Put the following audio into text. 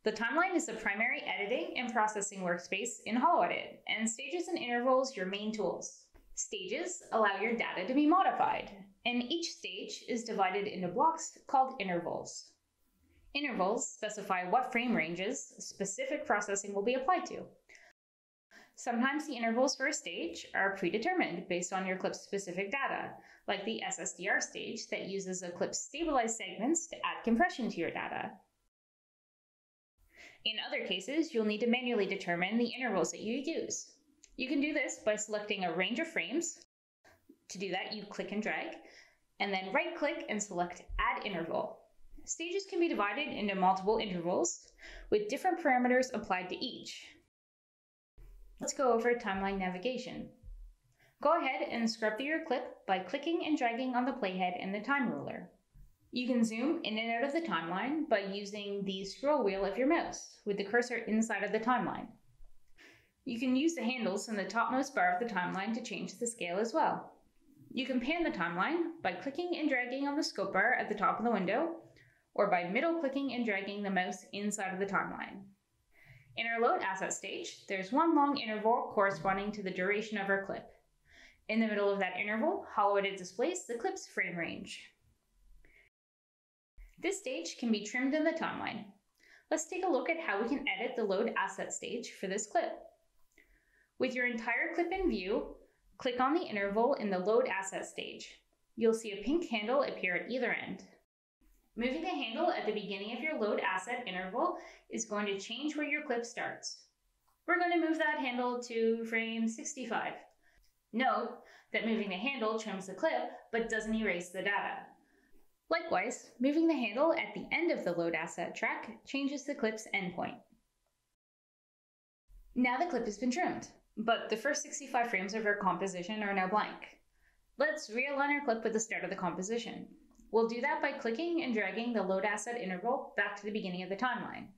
The timeline is the primary editing and processing workspace in HoloEdit, and stages and intervals your main tools. Stages allow your data to be modified, and each stage is divided into blocks called intervals. Intervals specify what frame ranges specific processing will be applied to. Sometimes the intervals for a stage are predetermined based on your clip's specific data, like the SSDR stage that uses a clip's stabilized segments to add compression to your data. In other cases, you'll need to manually determine the intervals that you use. You can do this by selecting a range of frames. To do that, you click and drag, and then right-click and select Add Interval. Stages can be divided into multiple intervals, with different parameters applied to each. Let's go over timeline navigation. Go ahead and scrub through your clip by clicking and dragging on the playhead and the time ruler. You can zoom in and out of the timeline by using the scroll wheel of your mouse, with the cursor inside of the timeline. You can use the handles in the topmost bar of the timeline to change the scale as well. You can pan the timeline by clicking and dragging on the scope bar at the top of the window, or by middle-clicking and dragging the mouse inside of the timeline. In our load asset stage, there's one long interval corresponding to the duration of our clip. In the middle of that interval, HoloEdit displays the clip's frame range. This stage can be trimmed in the timeline. Let's take a look at how we can edit the load asset stage for this clip. With your entire clip in view, click on the interval in the load asset stage. You'll see a pink handle appear at either end. Moving the handle at the beginning of your load asset interval is going to change where your clip starts. We're going to move that handle to frame 65. Note that moving the handle trims the clip, but doesn't erase the data. Likewise, moving the handle at the end of the load asset track changes the clip's endpoint. Now the clip has been trimmed, but the first 65 frames of our composition are now blank. Let's realign our clip with the start of the composition. We'll do that by clicking and dragging the load asset interval back to the beginning of the timeline.